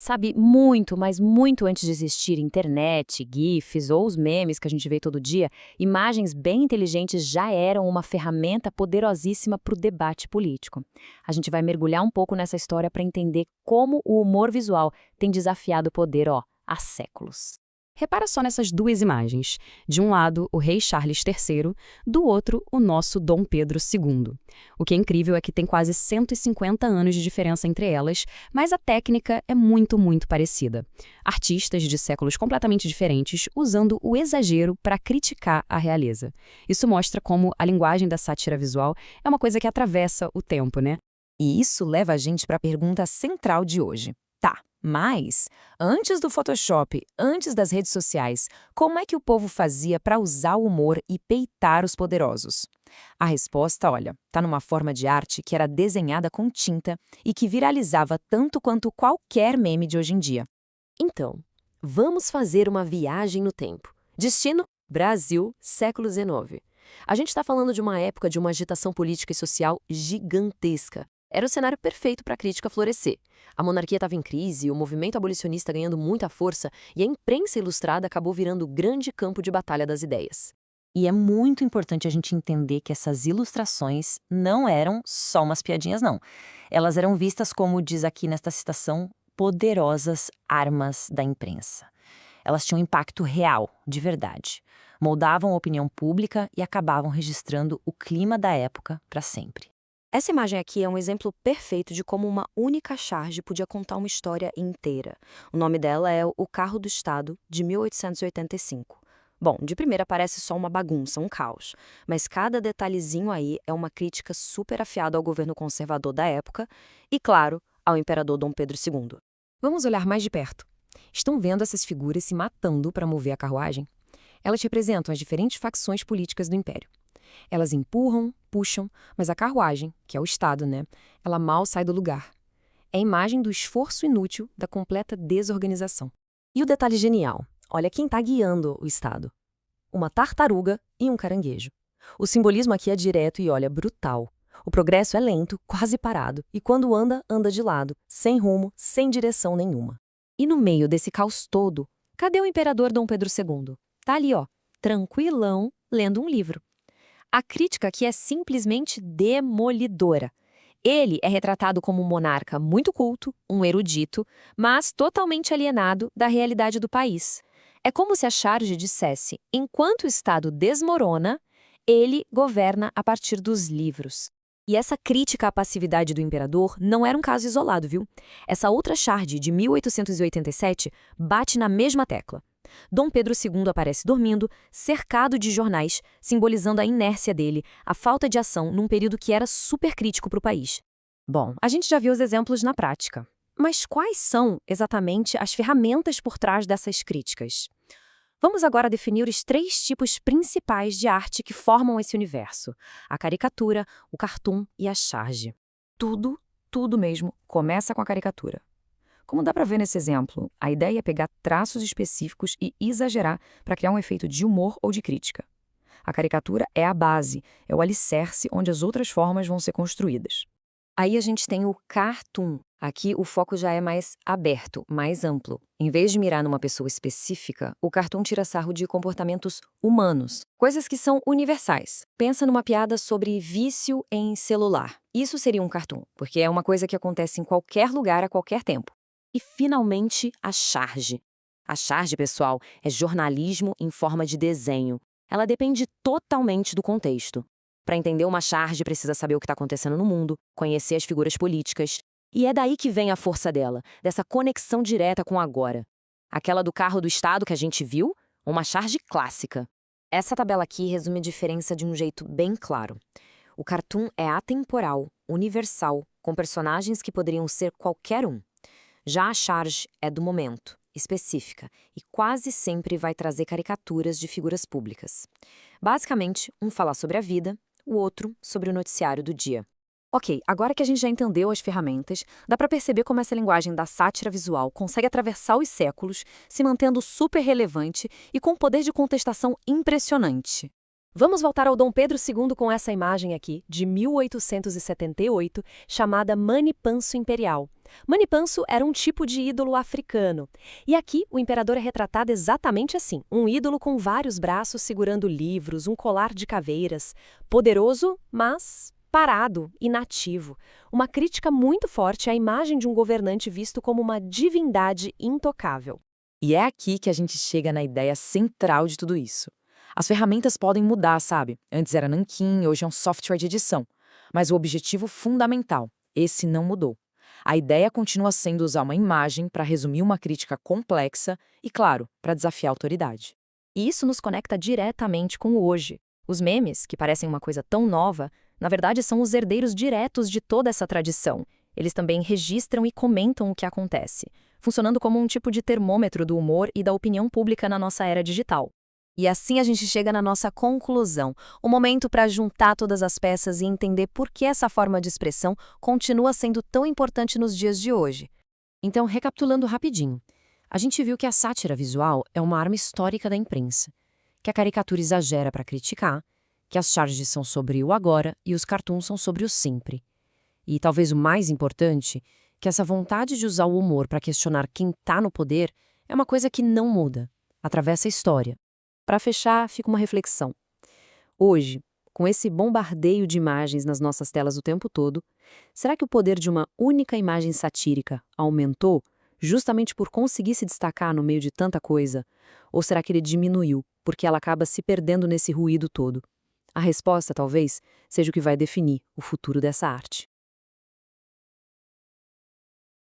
Sabe, muito, mas muito antes de existir internet, GIFs ou os memes que a gente vê todo dia, imagens bem inteligentes já eram uma ferramenta poderosíssima para o debate político. A gente vai mergulhar um pouco nessa história para entender como o humor visual tem desafiado o poder, há séculos. Repara só nessas duas imagens. De um lado, o rei Charles III, do outro, o nosso Dom Pedro II. O que é incrível é que tem quase 150 anos de diferença entre elas, mas a técnica é muito, muito parecida. Artistas de séculos completamente diferentes usando o exagero para criticar a realeza. Isso mostra como a linguagem da sátira visual é uma coisa que atravessa o tempo, né? E isso leva a gente para a pergunta central de hoje. Tá, mas antes do Photoshop, antes das redes sociais, como é que o povo fazia para usar o humor e peitar os poderosos? A resposta, olha, tá numa forma de arte que era desenhada com tinta e que viralizava tanto quanto qualquer meme de hoje em dia. Então, vamos fazer uma viagem no tempo. Destino: Brasil, século XIX. A gente está falando de uma época de uma agitação política e social gigantesca. Era o cenário perfeito para a crítica florescer. A monarquia estava em crise, o movimento abolicionista ganhando muita força e a imprensa ilustrada acabou virando o grande campo de batalha das ideias. E é muito importante a gente entender que essas ilustrações não eram só umas piadinhas, não. Elas eram vistas como, diz aqui nesta citação, poderosas armas da imprensa. Elas tinham impacto real, de verdade. Moldavam a opinião pública e acabavam registrando o clima da época para sempre. Essa imagem aqui é um exemplo perfeito de como uma única charge podia contar uma história inteira. O nome dela é O Carro do Estado, de 1885. Bom, de primeira parece só uma bagunça, um caos, mas cada detalhezinho aí é uma crítica super afiada ao governo conservador da época e, claro, ao imperador Dom Pedro II. Vamos olhar mais de perto. Estão vendo essas figuras se matando para mover a carruagem? Elas representam as diferentes facções políticas do Império. Elas empurram, puxam, mas a carruagem, que é o Estado, ela mal sai do lugar. É a imagem do esforço inútil da completa desorganização. E o detalhe genial: olha quem está guiando o Estado. Uma tartaruga e um caranguejo. O simbolismo aqui é direto e, olha, brutal. O progresso é lento, quase parado, e quando anda, anda de lado, sem rumo, sem direção nenhuma. E no meio desse caos todo, cadê o imperador Dom Pedro II? Tá ali, tranquilão, lendo um livro. A crítica aqui é simplesmente demolidora. Ele é retratado como um monarca muito culto, um erudito, mas totalmente alienado da realidade do país. É como se a charge dissesse: enquanto o Estado desmorona, ele governa a partir dos livros. E essa crítica à passividade do imperador não era um caso isolado, viu? Essa outra charge, de 1887, bate na mesma tecla. Dom Pedro II aparece dormindo, cercado de jornais, simbolizando a inércia dele, a falta de ação num período que era super crítico para o país. Bom, a gente já viu os exemplos na prática. Mas quais são, exatamente, as ferramentas por trás dessas críticas? Vamos agora definir os 3 tipos principais de arte que formam esse universo: a caricatura, o cartoon e a charge. Tudo mesmo, começa com a caricatura. Como dá para ver nesse exemplo, a ideia é pegar traços específicos e exagerar para criar um efeito de humor ou de crítica. A caricatura é a base, é o alicerce onde as outras formas vão ser construídas. Aí a gente tem o cartoon. Aqui o foco já é mais aberto, mais amplo. Em vez de mirar numa pessoa específica, o cartoon tira sarro de comportamentos humanos, coisas que são universais. Pensa numa piada sobre vício em celular. Isso seria um cartoon, porque é uma coisa que acontece em qualquer lugar a qualquer tempo. E, finalmente, a charge. A charge, pessoal, é jornalismo em forma de desenho. Ela depende totalmente do contexto. Para entender uma charge, precisa saber o que está acontecendo no mundo, conhecer as figuras políticas. E é daí que vem a força dela, dessa conexão direta com o agora. Aquela do carro do Estado que a gente viu, uma charge clássica. Essa tabela aqui resume a diferença de um jeito bem claro. O cartoon é atemporal, universal, com personagens que poderiam ser qualquer um. Já a charge é do momento, específica, e quase sempre vai trazer caricaturas de figuras públicas. Basicamente, um fala sobre a vida, o outro sobre o noticiário do dia. Ok, agora que a gente já entendeu as ferramentas, dá para perceber como essa linguagem da sátira visual consegue atravessar os séculos, se mantendo super relevante e com um poder de contestação impressionante. Vamos voltar ao Dom Pedro II com essa imagem aqui, de 1878, chamada Manipanso Imperial. Manipanso era um tipo de ídolo africano. E aqui o imperador é retratado exatamente assim, um ídolo com vários braços segurando livros, um colar de caveiras. Poderoso, mas parado, inativo. Uma crítica muito forte à imagem de um governante visto como uma divindade intocável. E é aqui que a gente chega na ideia central de tudo isso. As ferramentas podem mudar, sabe? Antes era nanquim, hoje é um software de edição. Mas o objetivo fundamental, esse não mudou. A ideia continua sendo usar uma imagem para resumir uma crítica complexa e, claro, para desafiar a autoridade. E isso nos conecta diretamente com o hoje. Os memes, que parecem uma coisa tão nova, na verdade são os herdeiros diretos de toda essa tradição. Eles também registram e comentam o que acontece, funcionando como um tipo de termômetro do humor e da opinião pública na nossa era digital. E assim a gente chega na nossa conclusão, o momento para juntar todas as peças e entender por que essa forma de expressão continua sendo tão importante nos dias de hoje. Então, recapitulando rapidinho, a gente viu que a sátira visual é uma arma histórica da imprensa, que a caricatura exagera para criticar, que as charges são sobre o agora e os cartoons são sobre o sempre. E talvez o mais importante, que essa vontade de usar o humor para questionar quem está no poder é uma coisa que não muda, atravessa a história. Para fechar, fica uma reflexão. Hoje, com esse bombardeio de imagens nas nossas telas o tempo todo, será que o poder de uma única imagem satírica aumentou justamente por conseguir se destacar no meio de tanta coisa? Ou será que ele diminuiu porque ela acaba se perdendo nesse ruído todo? A resposta, talvez, seja o que vai definir o futuro dessa arte.